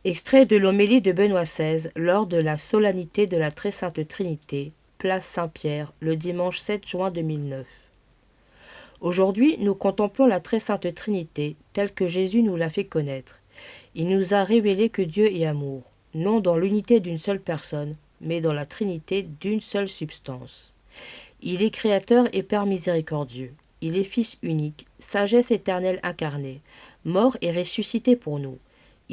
Extrait de l'homélie de Benoît XVI lors de la solennité de la Très Sainte Trinité, place Saint-Pierre, le dimanche 7 juin 2009. Aujourd'hui, nous contemplons la Très Sainte Trinité telle que Jésus nous l'a fait connaître. Il nous a révélé que Dieu est amour, non dans l'unité d'une seule personne, mais dans la Trinité d'une seule substance. Il est créateur et Père miséricordieux. Il est Fils unique, sagesse éternelle incarnée, mort et ressuscité pour nous.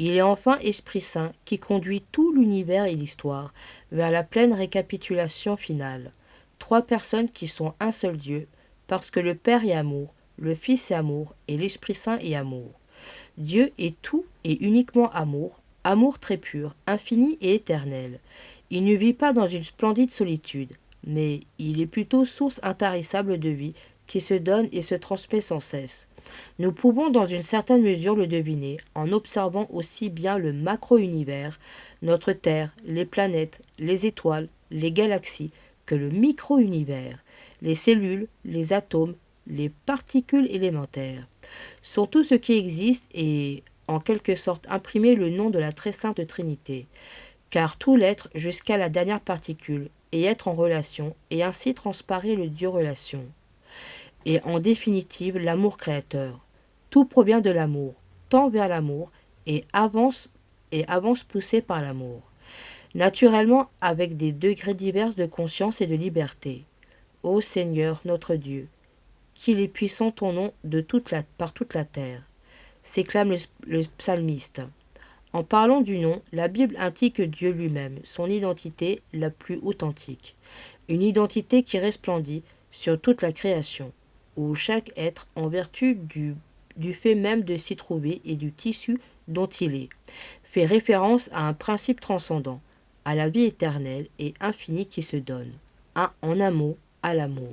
Il est enfin Esprit Saint qui conduit tout l'univers et l'histoire vers la pleine récapitulation finale. Trois personnes qui sont un seul Dieu, parce que le Père est amour, le Fils est amour et l'Esprit Saint est amour. Dieu est tout et uniquement amour, amour très pur, infini et éternel. Il ne vit pas dans une splendide solitude, mais il est plutôt source intarissable de vie qui se donne et se transmet sans cesse. Nous pouvons dans une certaine mesure le deviner en observant aussi bien le macro-univers, notre Terre, les planètes, les étoiles, les galaxies, que le micro-univers, les cellules, les atomes, les particules élémentaires. Sur tout ce qui existe est en quelque sorte imprimé le nom de la très sainte Trinité, car tout l'être jusqu'à la dernière particule est être en relation et ainsi transparaît le Dieu relation. Et en définitive l'amour créateur. Tout provient de l'amour, tend vers l'amour et avance poussé par l'amour. Naturellement avec des degrés divers de conscience et de liberté. Ô Seigneur notre Dieu, qu'il est puissant ton nom par toute la terre, s'éclame le psalmiste. En parlant du nom, la Bible indique Dieu lui-même, son identité la plus authentique, une identité qui resplendit sur toute la création, où chaque être, en vertu du fait même de s'y trouver et du tissu dont il est, fait référence à un principe transcendant, à la vie éternelle et infinie qui se donne, en un mot, à l'amour.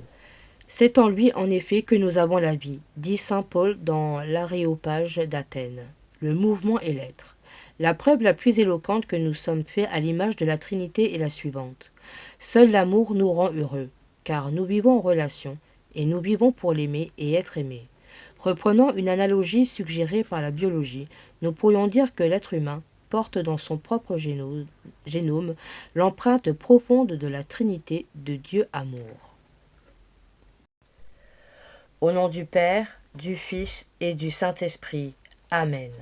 C'est en lui, en effet, que nous avons la vie, dit saint Paul dans l'Aréopage d'Athènes. Le mouvement est l'être. La preuve la plus éloquente que nous sommes faits à l'image de la Trinité est la suivante. Seul l'amour nous rend heureux, car nous vivons en relation, et nous vivons pour l'aimer et être aimé. Reprenant une analogie suggérée par la biologie, nous pourrions dire que l'être humain porte dans son propre génome l'empreinte profonde de la Trinité de Dieu amour. Au nom du Père, du Fils et du Saint-Esprit. Amen.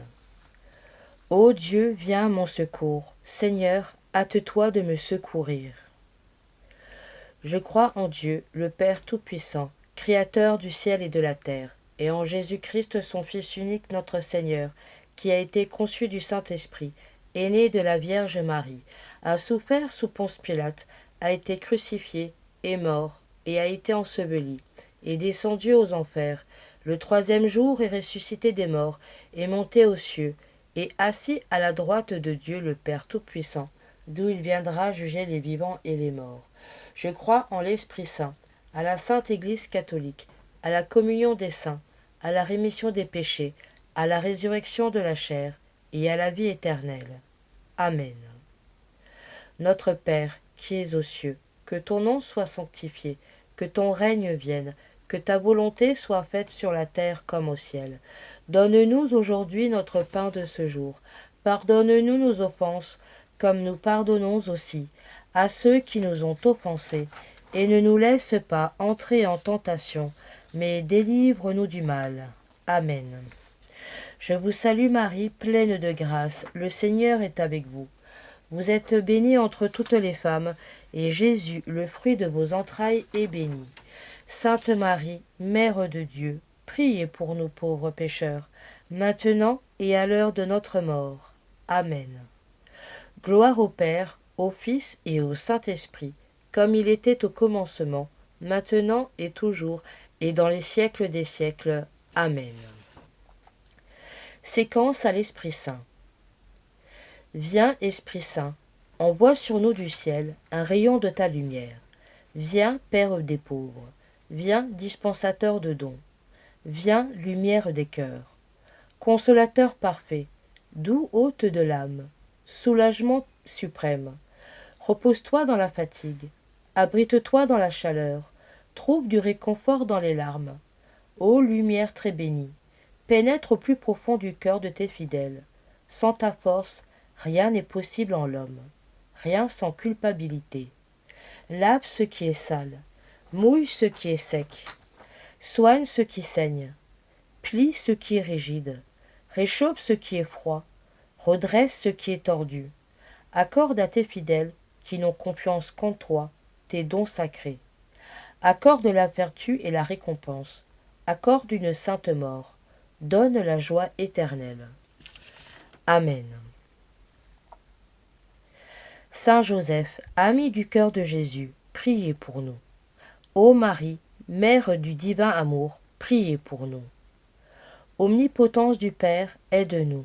Ô Dieu, viens à mon secours. Seigneur, hâte-toi de me secourir. Je crois en Dieu, le Père Tout-Puissant, Créateur du ciel et de la terre, et en Jésus-Christ, son Fils unique, notre Seigneur, qui a été conçu du Saint-Esprit, est né de la Vierge Marie, a souffert sous Ponce Pilate, a été crucifié, est mort, et a été enseveli, est descendu aux enfers, le troisième jour est ressuscité des morts, est monté aux cieux, et assis à la droite de Dieu le Père Tout-Puissant, d'où il viendra juger les vivants et les morts. Je crois en l'Esprit Saint, à la Sainte Église catholique, à la communion des saints, à la rémission des péchés, à la résurrection de la chair et à la vie éternelle. Amen. Notre Père, qui es aux cieux, que ton nom soit sanctifié, que ton règne vienne, que ta volonté soit faite sur la terre comme au ciel. Donne-nous aujourd'hui notre pain de ce jour. Pardonne-nous nos offenses, comme nous pardonnons aussi à ceux qui nous ont offensés. Et ne nous laisse pas entrer en tentation, mais délivre-nous du mal. Amen. Je vous salue Marie, pleine de grâce, le Seigneur est avec vous. Vous êtes bénie entre toutes les femmes, et Jésus, le fruit de vos entrailles, est béni. Sainte Marie, Mère de Dieu, priez pour nous pauvres pécheurs, maintenant et à l'heure de notre mort. Amen. Gloire au Père, au Fils et au Saint-Esprit, comme il était au commencement, maintenant et toujours, et dans les siècles des siècles. Amen. Séquence à l'Esprit Saint. Viens, Esprit Saint, envoie sur nous du ciel un rayon de ta lumière. Viens, Père des pauvres. Viens, dispensateur de dons. Viens, lumière des cœurs. Consolateur parfait, doux hôte de l'âme, soulagement suprême. Repose-toi dans la fatigue, abrite-toi dans la chaleur, trouve du réconfort dans les larmes. Ô lumière très bénie, pénètre au plus profond du cœur de tes fidèles. Sans ta force, Rien n'est possible en l'homme, rien sans culpabilité. Lave ce qui est sale, mouille ce qui est sec, soigne ce qui saigne, plie ce qui est rigide, réchauffe ce qui est froid, redresse ce qui est tordu. Accorde à tes fidèles qui n'ont confiance qu'en toi tes dons sacrés. Accorde la vertu et la récompense. Accorde une sainte mort. Donne la joie éternelle. Amen. Saint Joseph, ami du cœur de Jésus, priez pour nous. Ô Marie, Mère du divin amour, priez pour nous. Omnipotence du Père, aide-nous.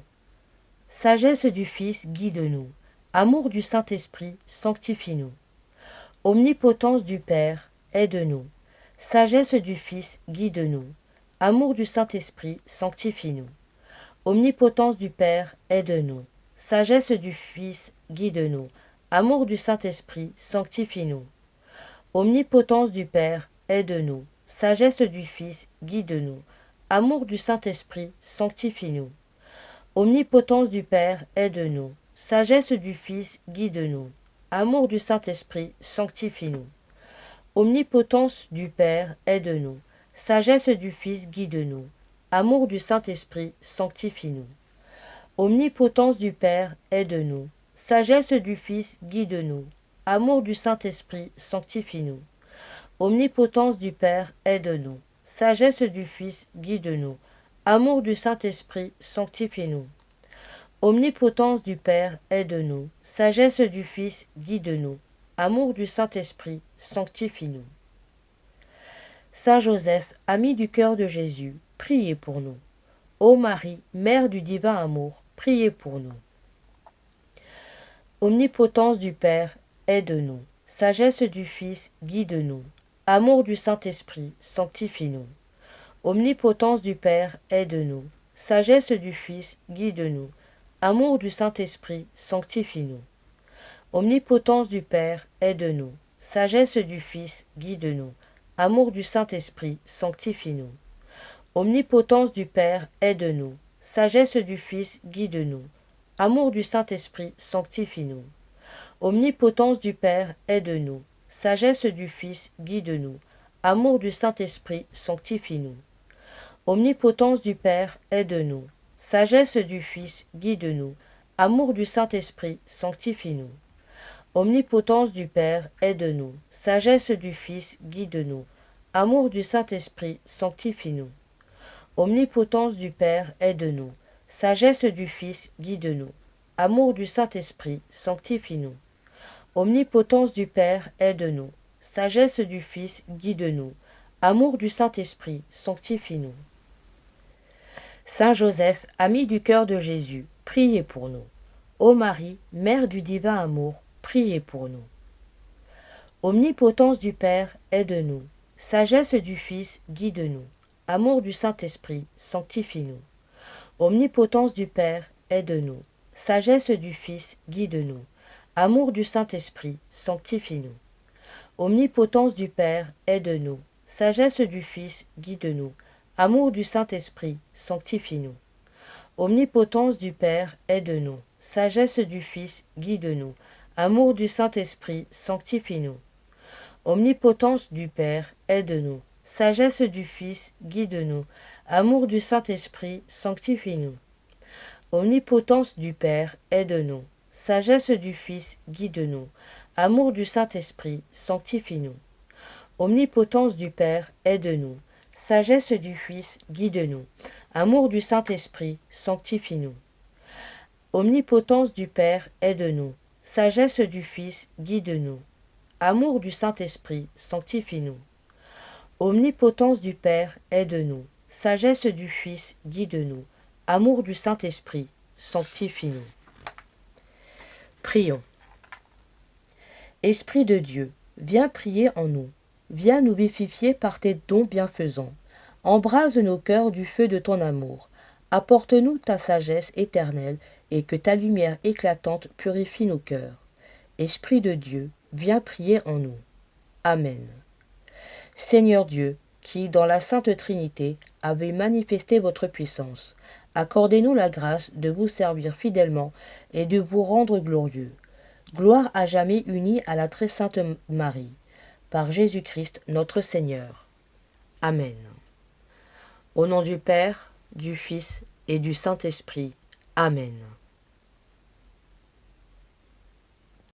Sagesse du Fils, guide-nous. Amour du Saint-Esprit, sanctifie-nous. Omnipotence du Père, aide-nous. Sagesse du Fils, guide-nous. Amour du Saint-Esprit, sanctifie-nous. Omnipotence du Père, aide-nous. Sagesse du Fils, guide-nous. Amour du Saint-Esprit, sanctifie-nous. Omnipotence du Père, aide-nous. Sagesse du Fils, guide-nous. Amour du Saint-Esprit, sanctifie-nous. Omnipotence du Père, aide-nous. Sagesse du Fils, guide-nous. Amour du Saint-Esprit, sanctifie-nous. Omnipotence du Père, aide-nous. Sagesse du Fils, guide-nous. Amour du Saint-Esprit, sanctifie-nous. Omnipotence du Père, aide-nous. Sagesse du Fils, guide-nous. Amour du Saint-Esprit, sanctifie-nous. Omnipotence du Père, aide-nous. Sagesse du Fils, guide-nous. Amour du Saint-Esprit, sanctifie-nous. Omnipotence du Père, aide-nous. Sagesse du Fils, guide-nous. Amour du Saint-Esprit, sanctifie-nous. Saint Joseph, ami du cœur de Jésus, priez pour nous. Ô Marie, Mère du divin amour, priez pour nous. Omnipotence du Père, aide-nous. Sagesse du Fils, guide-nous. Amour du Saint-Esprit, sanctifie-nous. Omnipotence du Père, aide-nous. Sagesse du Fils, guide-nous. Amour du Saint-Esprit, sanctifie-nous. Omnipotence du Père, aide-nous. Sagesse du Fils, guide-nous. Amour du Saint-Esprit, sanctifie-nous. Omnipotence du Père, aide-nous. Sagesse du Fils, guide-nous. Amour du Saint-Esprit, sanctifie-nous. Omnipotence du Père, aide-nous. Sagesse du Fils, guide-nous. Amour du Saint-Esprit, sanctifie-nous. Omnipotence du Père, aide-nous. Sagesse du Fils, guide-nous. Amour du Saint-Esprit, sanctifie-nous. Omnipotence du Père, aide-nous. Sagesse du Fils, guide-nous. Amour du Saint-Esprit, sanctifie-nous. Omnipotence du Père, aide-nous. Sagesse du Fils, guide-nous. Amour du Saint-Esprit, sanctifie-nous. Omnipotence du Père, aide-nous. Sagesse du Fils, guide-nous. Amour du Saint-Esprit, sanctifie-nous. Saint Joseph, ami du cœur de Jésus, priez pour nous. Ô Marie, Mère du divin amour, priez pour nous. Omnipotence du Père, aide-nous. Sagesse du Fils, guide-nous. Amour du Saint-Esprit, sanctifie-nous. Omnipotence du Père, aide-nous. Sagesse du Fils, guide-nous. Amour du Saint-Esprit, sanctifie-nous. Omnipotence du Père, aide-nous. Sagesse du Fils, guide-nous. Amour du Saint-Esprit, sanctifie-nous. Omnipotence du Père, aide-nous. Sagesse du Fils, guide-nous. Amour du Saint-Esprit, sanctifie-nous. Omnipotence du Père, aide-nous. Sagesse du Fils, guide-nous. Amour du Saint-Esprit, sanctifie-nous. Omnipotence du Père, aide-nous. Sagesse du Fils, guide-nous. Amour du Saint-Esprit, sanctifie-nous. Omnipotence du Père, aide-nous. Sagesse du Fils, guide-nous. Amour du Saint-Esprit, sanctifie-nous. Omnipotence du Père, aide-nous. Sagesse du Fils, guide-nous. Amour du Saint-Esprit, sanctifie-nous. Omnipotence du Père, aide-nous. Sagesse du Fils, guide-nous. Amour du Saint-Esprit, sanctifie-nous. Prions. Esprit de Dieu, viens prier en nous. Viens nous vivifier par tes dons bienfaisants. Embrase nos cœurs du feu de ton amour. Apporte-nous ta sagesse éternelle et que ta lumière éclatante purifie nos cœurs. Esprit de Dieu, viens prier en nous. Amen. Seigneur Dieu, qui, dans la Sainte Trinité, avez manifesté votre puissance. Accordez-nous la grâce de vous servir fidèlement et de vous rendre glorieux. Gloire à jamais unie à la très sainte Marie. Par Jésus-Christ notre Seigneur. Amen. Au nom du Père, du Fils et du Saint-Esprit. Amen.